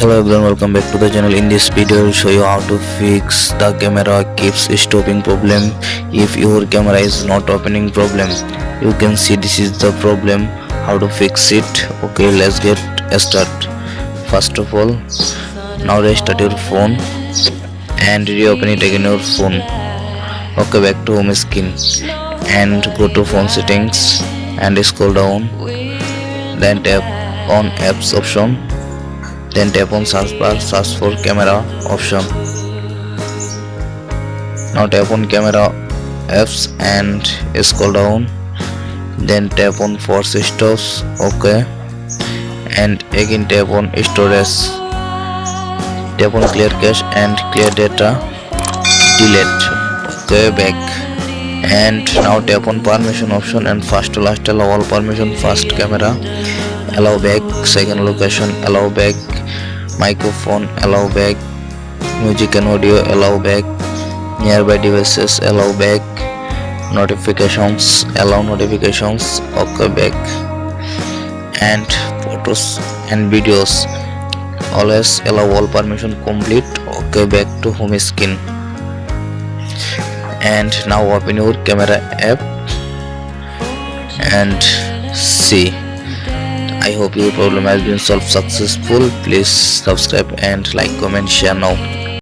Hello everyone, welcome back to the channel. In this video I will show you how to fix the camera keeps stopping problem. If your camera is not opening problem, you can see this is the problem. How to fix it? Okay, let's get start. First of all, now restart your phone and reopen it again your phone. Okay, back to home screen and go to phone settings and scroll down, then tap on apps option, then tap on search bar, search for camera option. Now tap on camera apps and scroll down, then tap on force stops. Okay, and again tap on storage, tap on clear cache and clear data, delete. Okay, back, and now tap on permission option and first to last allow all permission. First camera allow back, second location allow back, microphone allow back, music and audio allow back, nearby devices allow back, notifications allow notifications. Okay, back, and photos and videos always allow all permission complete. Okay, back to home screen, and now open your camera app and see. I hope your problem has been solved successful. Please subscribe and like, comment, share now.